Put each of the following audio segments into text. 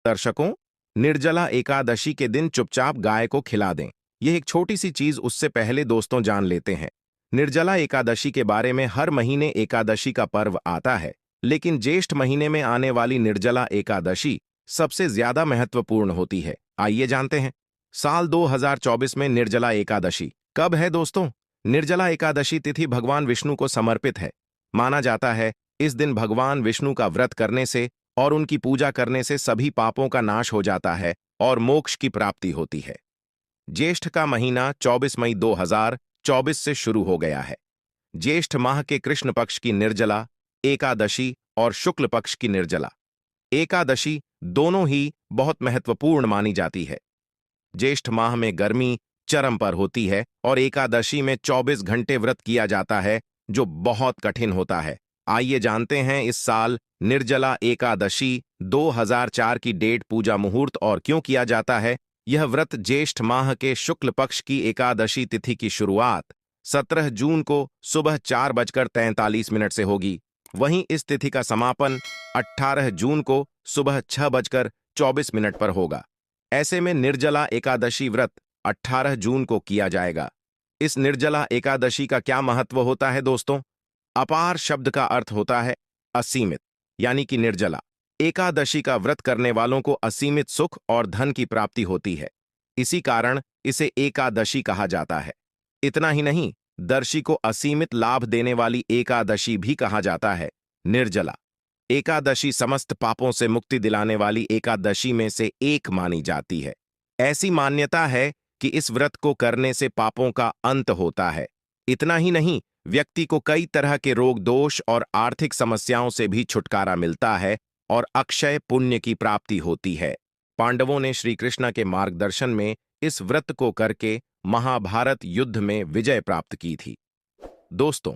दर्शकों, निर्जला एकादशी के दिन चुपचाप गाय को खिला दें। यह एक छोटी सी चीज, उससे पहले दोस्तों जान लेते हैं निर्जला एकादशी के बारे में। हर महीने एकादशी का पर्व आता है, लेकिन ज्येष्ठ महीने में आने वाली निर्जला एकादशी सबसे ज्यादा महत्वपूर्ण होती है। आइए जानते हैं, साल 2024 में निर्जला एकादशी कब है दोस्तों? निर्जला एकादशी तिथि भगवान विष्णु को समर्पित है। माना जाता है इस दिन भगवान विष्णु का व्रत करने से और उनकी पूजा करने से सभी पापों का नाश हो जाता है और मोक्ष की प्राप्ति होती है। ज्येष्ठ का महीना 24 मई 2024 से शुरू हो गया है। ज्येष्ठ माह के कृष्ण पक्ष की निर्जला एकादशी और शुक्ल पक्ष की निर्जला एकादशी दोनों ही बहुत महत्वपूर्ण मानी जाती है। ज्येष्ठ माह में गर्मी चरम पर होती है और एकादशी में 24 घंटे व्रत किया जाता है, जो बहुत कठिन होता है। आइए जानते हैं इस साल निर्जला एकादशी 2004 की डेट, पूजा मुहूर्त और क्यों किया जाता है। यह व्रत ज्येष्ठ माह के शुक्ल पक्ष की एकादशी तिथि की शुरुआत 17 जून को सुबह 4:43 से होगी। वहीं इस तिथि का समापन 18 जून को सुबह 6:24 पर होगा। ऐसे में निर्जला एकादशी व्रत 18 जून को किया जाएगा। इस निर्जला एकादशी का क्या महत्व होता है दोस्तों? अपार शब्द का अर्थ होता है असीमित, यानी कि निर्जला एकादशी का व्रत करने वालों को असीमित सुख और धन की प्राप्ति होती है। इसी कारण इसे एकादशी कहा जाता है। इतना ही नहीं, दर्शी को असीमित लाभ देने वाली एकादशी भी कहा जाता है। निर्जला एकादशी समस्त पापों से मुक्ति दिलाने वाली एकादशी में से एक मानी जाती है। ऐसी मान्यता है कि इस व्रत को करने से पापों का अंत होता है। इतना ही नहीं, व्यक्ति को कई तरह के रोग दोष और आर्थिक समस्याओं से भी छुटकारा मिलता है और अक्षय पुण्य की प्राप्ति होती है। पांडवों ने श्री कृष्ण के मार्गदर्शन में इस व्रत को करके महाभारत युद्ध में विजय प्राप्त की थी। दोस्तों,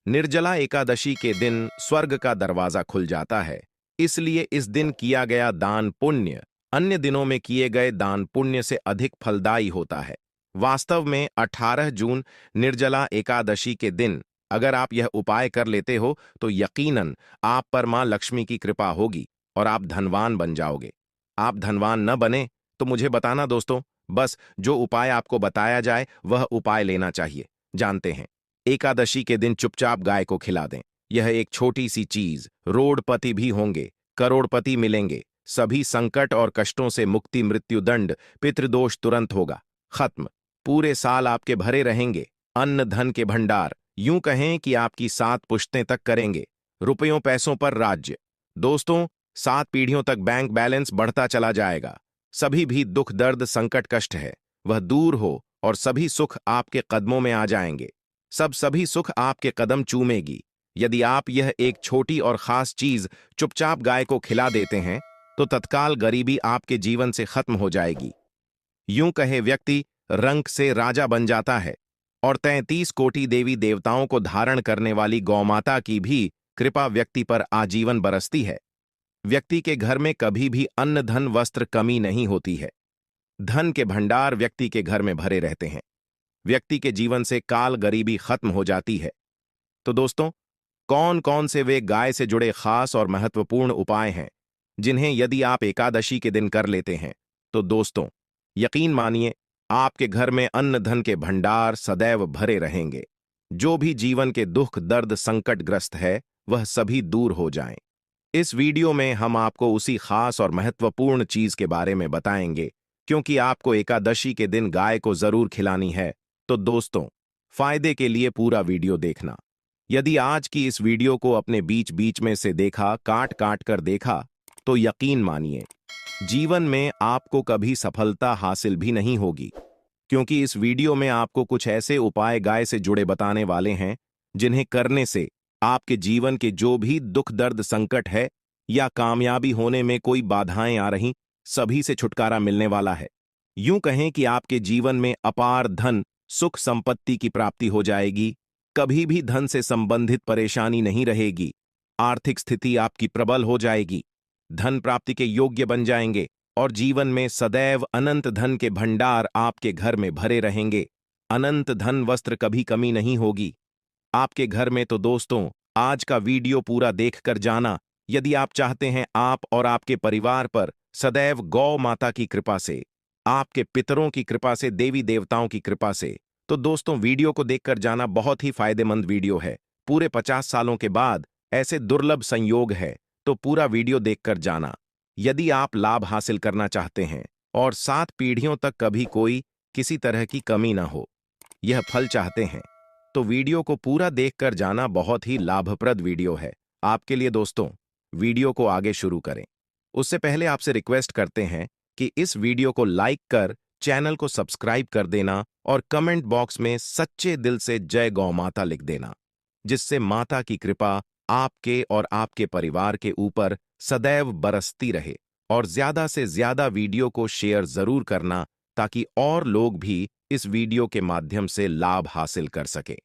निर्जला एकादशी के दिन स्वर्ग का दरवाजा खुल जाता है, इसलिए इस दिन किया गया दान पुण्य अन्य दिनों में किए गए दान पुण्य से अधिक फलदायी होता है। वास्तव में 18 जून निर्जला एकादशी के दिन अगर आप यह उपाय कर लेते हो तो यकीनन आप पर मां लक्ष्मी की कृपा होगी और आप धनवान बन जाओगे। आप धनवान न बने तो मुझे बताना दोस्तों, बस जो उपाय आपको बताया जाए वह उपाय लेना चाहिए। जानते हैं, एकादशी के दिन चुपचाप गाय को खिला दें। यह एक छोटी सी चीज, रोडपति भी होंगे, करोड़पति मिलेंगे, सभी संकट और कष्टों से मुक्ति, मृत्युदंड, पितृदोष तुरंत होगा खत्म। पूरे साल आपके भरे रहेंगे अन्न धन के भंडार, यूं कहें कि आपकी 7 पुश्तें तक करेंगे रुपयों पैसों पर राज्य। दोस्तों, 7 पीढ़ियों तक बैंक बैलेंस बढ़ता चला जाएगा। सभी भी दुख दर्द संकट कष्ट है वह दूर हो और सभी सुख आपके कदमों में आ जाएंगे। सभी सुख आपके कदम चूमेगी। यदि आप यह एक छोटी और खास चीज चुपचाप गाय को खिला देते हैं तो तत्काल गरीबी आपके जीवन से खत्म हो जाएगी। यूं कहे व्यक्ति रंक से राजा बन जाता है और 33 कोटि देवी देवताओं को धारण करने वाली गौमाता की भी कृपा व्यक्ति पर आजीवन बरसती है। व्यक्ति के घर में कभी भी अन्न धन वस्त्र कमी नहीं होती है। धन के भंडार व्यक्ति के घर में भरे रहते हैं। व्यक्ति के जीवन से काल गरीबी खत्म हो जाती है। तो दोस्तों, कौन कौन से वे गाय से जुड़े खास और महत्वपूर्ण उपाय हैं जिन्हें यदि आप एकादशी के दिन कर लेते हैं तो दोस्तों यकीन मानिए आपके घर में अन्न धन के भंडार सदैव भरे रहेंगे। जो भी जीवन के दुख दर्द संकटग्रस्त है वह सभी दूर हो जाएं। इस वीडियो में हम आपको उसी खास और महत्वपूर्ण चीज के बारे में बताएंगे, क्योंकि आपको एकादशी के दिन गाय को जरूर खिलानी है। तो दोस्तों, फायदे के लिए पूरा वीडियो देखना। यदि आज की इस वीडियो को अपने बीच बीच में से देखा, काट काट कर देखा, तो यकीन मानिए जीवन में आपको कभी सफलता हासिल भी नहीं होगी, क्योंकि इस वीडियो में आपको कुछ ऐसे उपाय गाय से जुड़े बताने वाले हैं जिन्हें करने से आपके जीवन के जो भी दुख दर्द संकट है या कामयाबी होने में कोई बाधाएं आ रही, सभी से छुटकारा मिलने वाला है। यूं कहें कि आपके जीवन में अपार धन सुख संपत्ति की प्राप्ति हो जाएगी। कभी भी धन से संबंधित परेशानी नहीं रहेगी। आर्थिक स्थिति आपकी प्रबल हो जाएगी। धन प्राप्ति के योग्य बन जाएंगे और जीवन में सदैव अनंत धन के भंडार आपके घर में भरे रहेंगे। अनंत धन वस्त्र कभी कमी नहीं होगी आपके घर में। तो दोस्तों, आज का वीडियो पूरा देखकर जाना। यदि आप चाहते हैं आप और आपके परिवार पर सदैव गौ माता की कृपा से, आपके पितरों की कृपा से, देवी देवताओं की कृपा से। तो दोस्तों, वीडियो को देखकर जाना बहुत ही फायदेमंद वीडियो है। पूरे 50 सालों के बाद ऐसे दुर्लभ संयोग है, तो पूरा वीडियो देखकर जाना। यदि आप लाभ हासिल करना चाहते हैं और 7 पीढ़ियों तक कभी कोई किसी तरह की कमी ना हो, यह फल चाहते हैं, तो वीडियो को पूरा देखकर जाना बहुत ही लाभप्रद वीडियो है आपके लिए। दोस्तों, वीडियो को आगे शुरू करें उससे पहले आपसे रिक्वेस्ट करते हैं कि इस वीडियो को लाइक कर चैनल को सब्सक्राइब कर देना और कमेंट बॉक्स में सच्चे दिल से जय गौ माता लिख देना, जिससे माता की कृपा आपके और आपके परिवार के ऊपर सदैव बरसती रहे। और ज्यादा से ज्यादा वीडियो को शेयर जरूर करना, ताकि और लोग भी इस वीडियो के माध्यम से लाभ हासिल कर सके।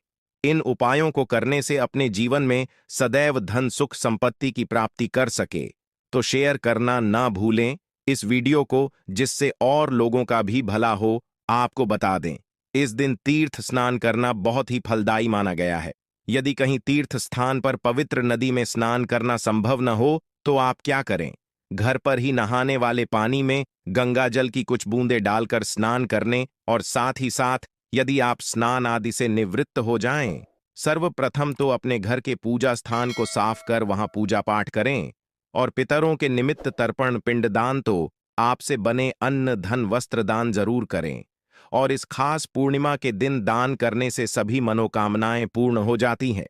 इन उपायों को करने से अपने जीवन में सदैव धन सुख संपत्ति की प्राप्ति कर सके, तो शेयर करना ना भूलें इस वीडियो को, जिससे और लोगों का भी भला हो। आपको बता दें, इस दिन तीर्थ स्नान करना बहुत ही फलदायी माना गया है। यदि कहीं तीर्थ स्थान पर पवित्र नदी में स्नान करना संभव न हो, तो आप क्या करें, घर पर ही नहाने वाले पानी में गंगा जल की कुछ बूंदें डालकर स्नान करने, और साथ ही साथ यदि आप स्नान आदि से निवृत्त हो जाएं, सर्वप्रथम तो अपने घर के पूजा स्थान को साफ कर वहां पूजा पाठ करें, और पितरों के निमित्त तर्पण पिंडदान तो आपसे बने अन्न धन वस्त्र दान जरूर करें। और इस खास पूर्णिमा के दिन दान करने से सभी मनोकामनाएं पूर्ण हो जाती हैं।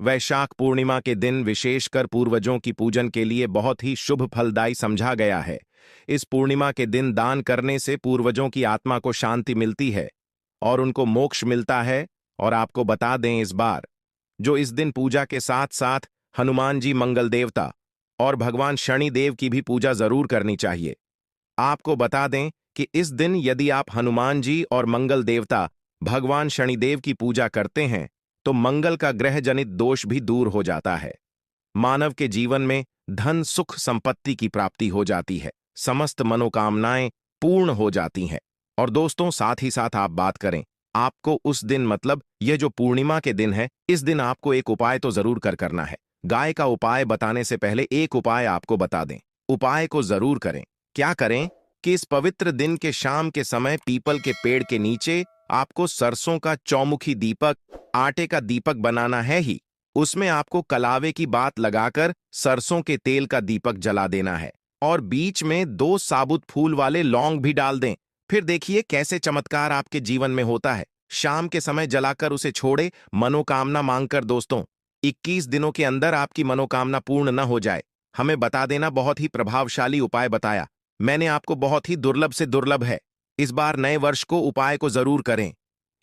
वैशाख पूर्णिमा के दिन विशेषकर पूर्वजों की पूजन के लिए बहुत ही शुभ फलदायी समझा गया है। इस पूर्णिमा के दिन दान करने से पूर्वजों की आत्मा को शांति मिलती है और उनको मोक्ष मिलता है। और आपको बता दें, इस बार जो इस दिन पूजा के साथ साथ हनुमान जी मंगल देवता और भगवान शनि देव की भी पूजा जरूर करनी चाहिए। आपको बता दें कि इस दिन यदि आप हनुमान जी और मंगल देवता भगवान शनिदेव की पूजा करते हैं, तो मंगल का ग्रह जनित दोष भी दूर हो जाता है। मानव के जीवन में धन सुख संपत्ति की प्राप्ति हो जाती है, समस्त मनोकामनाएं पूर्ण हो जाती हैं। और दोस्तों, साथ ही साथ आप बात करें, आपको उस दिन मतलब यह जो पूर्णिमा के दिन है, इस दिन आपको एक उपाय तो जरूर करना है। गाय का उपाय बताने से पहले एक उपाय आपको बता दें, उपाय को जरूर करें। क्या करें कि इस पवित्र दिन के शाम के समय पीपल के पेड़ के नीचे आपको सरसों का चौमुखी दीपक, आटे का दीपक बनाना है ही, उसमें आपको कलावे की बात लगाकर सरसों के तेल का दीपक जला देना है, और बीच में 2 साबुत फूल वाले लौंग भी डाल दें। फिर देखिए कैसे चमत्कार आपके जीवन में होता है। शाम के समय जलाकर उसे छोड़े, मनोकामना मांगकर। दोस्तों, 21 दिनों के अंदर आपकी मनोकामना पूर्ण न हो जाए, हमें बता देना। बहुत ही प्रभावशाली उपाय बताया मैंने आपको, बहुत ही दुर्लभ से दुर्लभ है। इस बार नए वर्ष को उपाय को जरूर करें।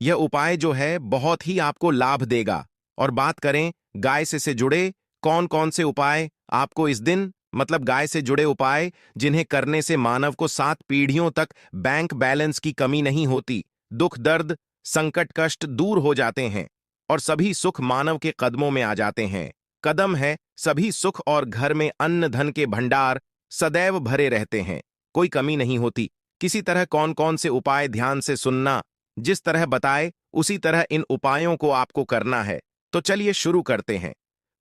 यह उपाय जो है बहुत ही आपको लाभ देगा। और बात करें गाय से जुड़े कौन कौन से उपाय आपको इस दिन, मतलब गाय से जुड़े उपाय जिन्हें करने से मानव को 7 पीढ़ियों तक बैंक बैलेंस की कमी नहीं होती, दुख दर्द संकट कष्ट दूर हो जाते हैं और सभी सुख मानव के कदमों में आ जाते हैं। कदम है सभी सुख और घर में अन्न धन के भंडार सदैव भरे रहते हैं, कोई कमी नहीं होती। किसी तरह कौन कौन से उपाय ध्यान से सुनना, जिस तरह बताए उसी तरह इन उपायों को आपको करना है। तो चलिए शुरू करते हैं।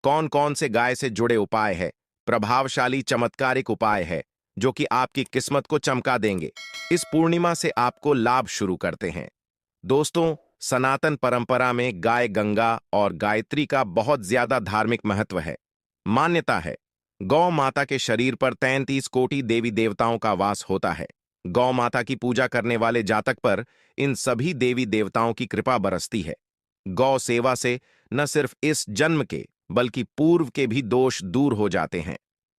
कौन कौन से गाय से जुड़े उपाय है, प्रभावशाली चमत्कारिक उपाय है जो कि आपकी किस्मत को चमका देंगे। इस पूर्णिमा से आपको लाभ शुरू करते हैं। दोस्तों, सनातन परंपरा में गाय गंगा और गायत्री का बहुत ज्यादा धार्मिक महत्व है। मान्यता है गौ माता के शरीर पर 33 कोटि देवी देवताओं का वास होता है। गौ माता की पूजा करने वाले जातक पर इन सभी देवी देवताओं की कृपा बरसती है। गौ सेवा से न सिर्फ इस जन्म के बल्कि पूर्व के भी दोष दूर हो जाते हैं।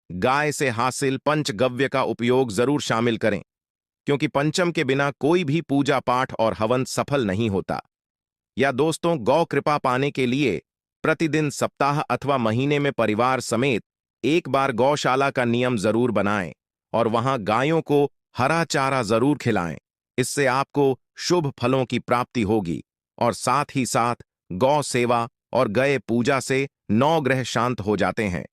गाय से हासिल पंचगव्य का उपयोग जरूर शामिल करें, क्योंकि पंचम के बिना कोई भी पूजा पाठ और हवन सफल नहीं होता। या दोस्तों, गौ कृपा पाने के लिए प्रतिदिन, सप्ताह अथवा महीने में परिवार समेत एक बार गौशाला का नियम जरूर बनाएं और वहां गायों को हरा चारा जरूर खिलाएं। इससे आपको शुभ फलों की प्राप्ति होगी। और साथ ही साथ गौ सेवा और गए पूजा से 9 ग्रह शांत हो जाते हैं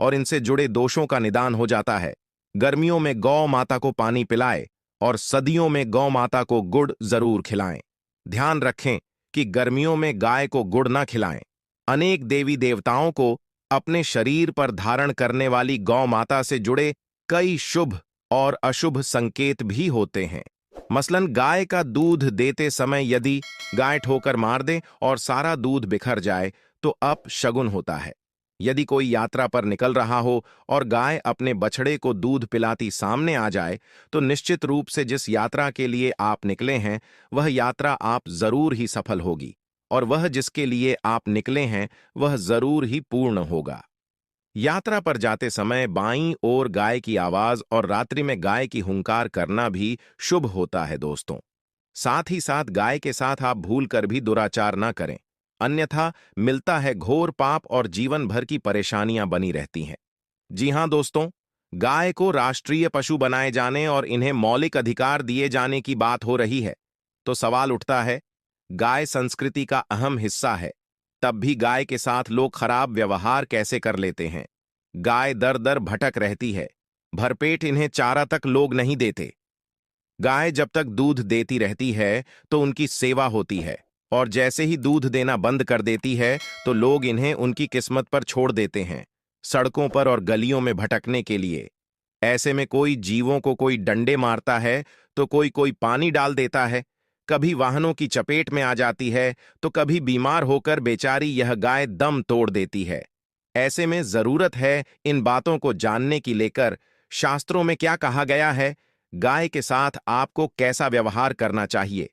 और इनसे जुड़े दोषों का निदान हो जाता है। गर्मियों में गौ माता को पानी पिलाएं और सर्दियों में गौ माता को गुड़ जरूर खिलाएं। ध्यान रखें कि गर्मियों में गाय को गुड़ न खिलाएं। अनेक देवी देवताओं को अपने शरीर पर धारण करने वाली गौ माता से जुड़े कई शुभ और अशुभ संकेत भी होते हैं। मसलन गाय का दूध देते समय यदि गाय ठोकर मार दे और सारा दूध बिखर जाए तो अपशगुन होता है। यदि कोई यात्रा पर निकल रहा हो और गाय अपने बछड़े को दूध पिलाती सामने आ जाए तो निश्चित रूप से जिस यात्रा के लिए आप निकले हैं वह यात्रा आप जरूर ही सफल होगी और वह जिसके लिए आप निकले हैं वह जरूर ही पूर्ण होगा। यात्रा पर जाते समय बाईं ओर गाय की आवाज और रात्रि में गाय की हुंकार करना भी शुभ होता है दोस्तों। साथ ही साथ गाय के साथ आप भूल कर भी दुराचार ना करें, अन्यथा मिलता है घोर पाप और जीवन भर की परेशानियां बनी रहती हैं। जी हां दोस्तों, गाय को राष्ट्रीय पशु बनाए जाने और इन्हें मौलिक अधिकार दिए जाने की बात हो रही है तो सवाल उठता है, गाय संस्कृति का अहम हिस्सा है, तब भी गाय के साथ लोग खराब व्यवहार कैसे कर लेते हैं। गाय दर दर भटक रहती है, भरपेट इन्हें चारा तक लोग नहीं देते। गाय जब तक दूध देती रहती है तो उनकी सेवा होती है और जैसे ही दूध देना बंद कर देती है तो लोग इन्हें उनकी किस्मत पर छोड़ देते हैं, सड़कों पर और गलियों में भटकने के लिए। ऐसे में कोई जीवों को कोई डंडे मारता है तो कोई कोई पानी डाल देता है, कभी वाहनों की चपेट में आ जाती है तो कभी बीमार होकर बेचारी यह गाय दम तोड़ देती है। ऐसे में जरूरत है इन बातों को जानने की लेकर शास्त्रों में क्या कहा गया है, गाय के साथ आपको कैसा व्यवहार करना चाहिए।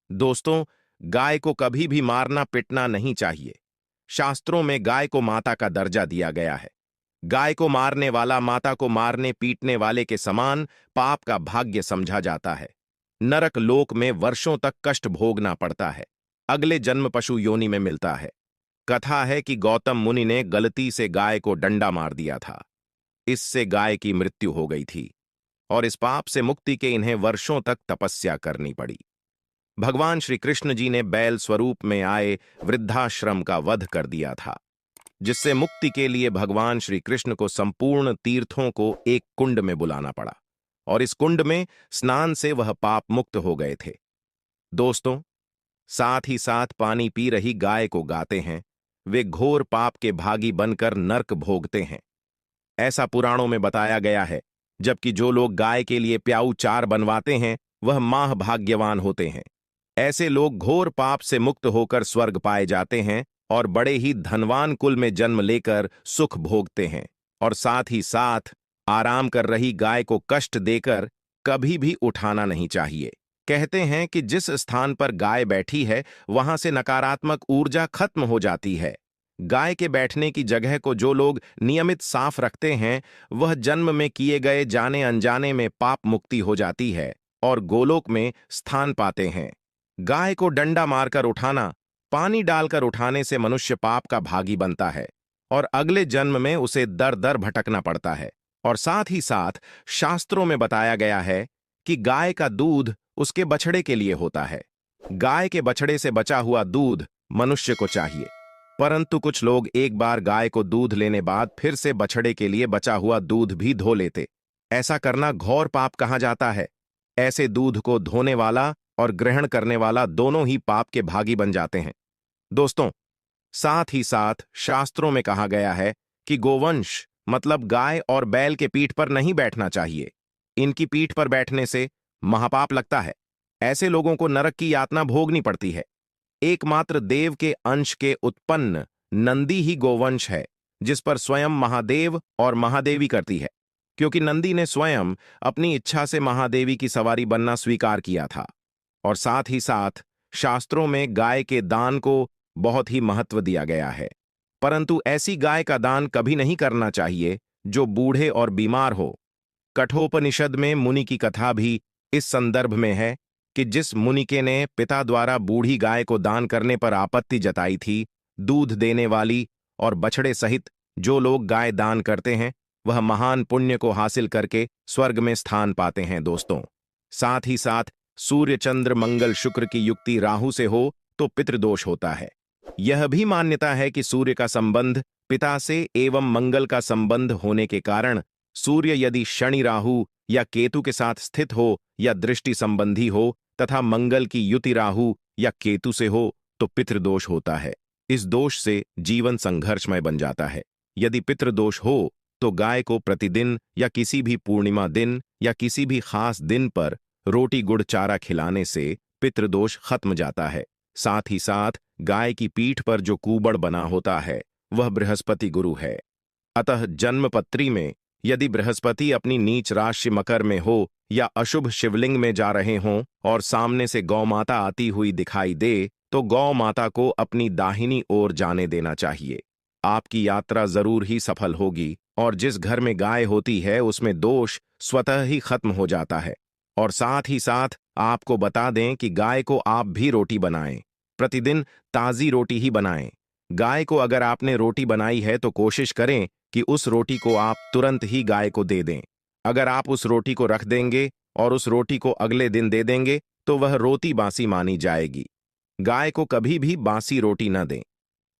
दोस्तों, गाय को कभी भी मारना पिटना नहीं चाहिए। शास्त्रों में गाय को माता का दर्जा दिया गया है। गाय को मारने वाला माता को मारने पीटने वाले के समान पाप का भाग्य समझा जाता है। नरक लोक में वर्षों तक कष्ट भोगना पड़ता है, अगले जन्म पशु योनि में मिलता है। कथा है कि गौतम मुनि ने गलती से गाय को डंडा मार दिया था, इससे गाय की मृत्यु हो गई थी और इस पाप से मुक्ति के इन्हें वर्षों तक तपस्या करनी पड़ी। भगवान श्री कृष्ण जी ने बैल स्वरूप में आए वृद्धाश्रम का वध कर दिया था, जिससे मुक्ति के लिए भगवान श्री कृष्ण को संपूर्ण तीर्थों को एक कुंड में बुलाना पड़ा और इस कुंड में स्नान से वह पाप मुक्त हो गए थे। दोस्तों, साथ ही साथ पानी पी रही गाय को गाते हैं, वे घोर पाप के भागी बनकर नर्क भोगते हैं, ऐसा पुराणों में बताया गया है। जबकि जो लोग गाय के लिए प्याऊ चार बनवाते हैं वह माह भाग्यवान होते हैं। ऐसे लोग घोर पाप से मुक्त होकर स्वर्ग पाए जाते हैं और बड़े ही धनवान कुल में जन्म लेकर सुख भोगते हैं। और साथ ही साथ आराम कर रही गाय को कष्ट देकर कभी भी उठाना नहीं चाहिए। कहते हैं कि जिस स्थान पर गाय बैठी है वहां से नकारात्मक ऊर्जा खत्म हो जाती है। गाय के बैठने की जगह को जो लोग नियमित साफ रखते हैं वह जन्म में किए गए जाने अनजाने में पाप मुक्ति हो जाती है और गोलोक में स्थान पाते हैं। गाय को डंडा मारकर उठाना, पानी डालकर उठाने से मनुष्य पाप का भागी बनता है और अगले जन्म में उसे दर दर भटकना पड़ता है। और साथ ही साथ शास्त्रों में बताया गया है कि गाय का दूध उसके बछड़े के लिए होता है। गाय के बछड़े से बचा हुआ दूध मनुष्य को चाहिए, परंतु कुछ लोग एक बार गाय को दूध लेने बाद फिर से बछड़े के लिए बचा हुआ दूध भी धो लेते। ऐसा करना घोर पाप कहा जाता है। ऐसे दूध को धोने वाला और ग्रहण करने वाला दोनों ही पाप के भागी बन जाते हैं। दोस्तों, साथ ही साथ शास्त्रों में कहा गया है कि गोवंश मतलब गाय और बैल के पीठ पर नहीं बैठना चाहिए। इनकी पीठ पर बैठने से महापाप लगता है। ऐसे लोगों को नरक की यातना भोगनी पड़ती है। एकमात्र देव के अंश के उत्पन्न नंदी ही गोवंश है, जिस पर स्वयं महादेव और महादेवी करती है, क्योंकि नंदी ने स्वयं अपनी इच्छा से महादेवी की सवारी बनना स्वीकार किया था। और साथ ही साथ शास्त्रों में गाय के दान को बहुत ही महत्व दिया गया है, परंतु ऐसी गाय का दान कभी नहीं करना चाहिए जो बूढ़े और बीमार हो। कठोपनिषद में मुनि की कथा भी इस संदर्भ में है कि जिस मुनिके ने पिता द्वारा बूढ़ी गाय को दान करने पर आपत्ति जताई थी, दूध देने वाली और बछड़े सहित जो लोग गाय दान करते हैं वह महान पुण्य को हासिल करके स्वर्ग में स्थान पाते हैं। दोस्तों, साथ ही साथ सूर्य चंद्र मंगल शुक्र की युक्ति राहु से हो तो पितृदोष होता है। यह भी मान्यता है कि सूर्य का संबंध पिता से एवं मंगल का संबंध होने के कारण सूर्य यदि शनि राहु या केतु के साथ स्थित हो या दृष्टि संबंधी हो तथा मंगल की युति राहु या केतु से हो तो पितृदोष होता है। इस दोष से जीवन संघर्षमय बन जाता है। यदि पितृदोष हो तो गाय को प्रतिदिन या किसी भी पूर्णिमा दिन या किसी भी खास दिन पर रोटी गुड़ चारा खिलाने से पितृदोष खत्म जाता है। साथ ही साथ गाय की पीठ पर जो कूबड़ बना होता है वह बृहस्पति गुरु है। अतः जन्मपत्री में यदि बृहस्पति अपनी नीच राशि मकर में हो या अशुभ शिवलिंग में जा रहे हों और सामने से गौ माता आती हुई दिखाई दे तो गौ माता को अपनी दाहिनी ओर जाने देना चाहिए। आपकी यात्रा जरूर ही सफल होगी और जिस घर में गाय होती है उसमें दोष स्वतः ही खत्म हो जाता है। और साथ ही साथ आपको बता दें कि गाय को आप भी रोटी बनाएं, प्रतिदिन ताजी रोटी ही बनाएं। गाय को अगर आपने रोटी बनाई है तो कोशिश करें कि उस रोटी को आप तुरंत ही गाय को दे दें। अगर आप उस रोटी को रख देंगे और उस रोटी को अगले दिन दे देंगे तो वह रोटी बासी मानी जाएगी। गाय को कभी भी बासी रोटी न दें,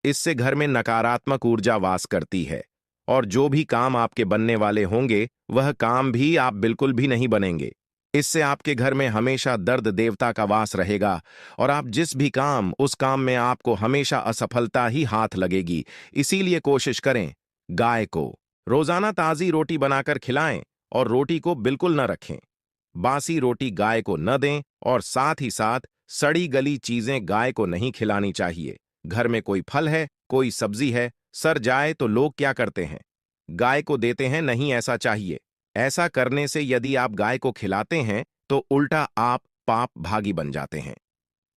इससे घर में नकारात्मक ऊर्जा वास करती है और जो भी काम आपके बनने वाले होंगे वह काम भी आप बिल्कुल भी नहीं बनेंगे। इससे आपके घर में हमेशा दर्द देवता का वास रहेगा और आप जिस भी काम उस काम में आपको हमेशा असफलता ही हाथ लगेगी। इसीलिए कोशिश करें गाय को रोजाना ताजी रोटी बनाकर खिलाएं और रोटी को बिल्कुल न रखें। बासी रोटी गाय को न दें और साथ ही साथ सड़ी गली चीजें गाय को नहीं खिलानी चाहिए। घर में कोई फल है, कोई सब्जी है, सड़ जाए तो लोग क्या करते हैं, गाय को देते हैं। नहीं ऐसा चाहिए। ऐसा करने से यदि आप गाय को खिलाते हैं तो उल्टा आप पाप भागी बन जाते हैं।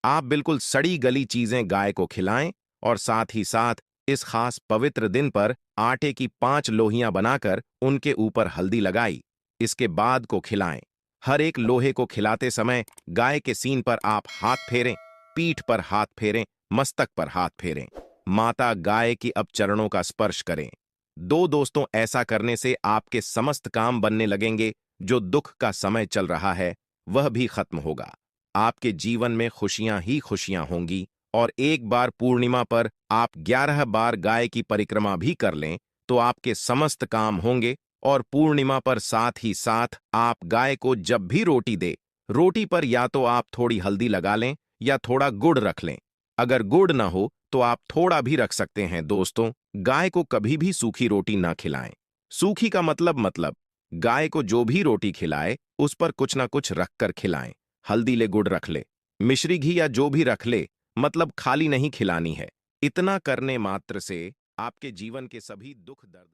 आप बिल्कुल सड़ी गली चीजें गाय को खिलाएं और साथ ही साथ इस खास पवित्र दिन पर आटे की 5 लोहियां बनाकर उनके ऊपर हल्दी लगाई, इसके बाद को खिलाएं। हर एक लोहे को खिलाते समय गाय के सीन पर आप हाथ फेरें, पीठ पर हाथ फेरें, मस्तक पर हाथ फेरें। माता गाय की अब चरणों का स्पर्श करें। दोस्तों, ऐसा करने से आपके समस्त काम बनने लगेंगे। जो दुख का समय चल रहा है वह भी खत्म होगा। आपके जीवन में खुशियां ही खुशियां होंगी। और एक बार पूर्णिमा पर आप 11 बार गाय की परिक्रमा भी कर लें तो आपके समस्त काम होंगे। और पूर्णिमा पर साथ ही साथ आप गाय को जब भी रोटी दे, रोटी पर या तो आप थोड़ी हल्दी लगा लें या थोड़ा गुड़ रख लें। अगर गुड़ ना हो तो आप थोड़ा भी रख सकते हैं। दोस्तों, गाय को कभी भी सूखी रोटी ना खिलाएं। सूखी का मतलब गाय को जो भी रोटी खिलाए उस पर कुछ ना कुछ रखकर खिलाएं। हल्दी ले, गुड़ रख ले, मिश्री घी या जो भी रख ले, मतलब खाली नहीं खिलानी है। इतना करने मात्र से आपके जीवन के सभी दुख दर्द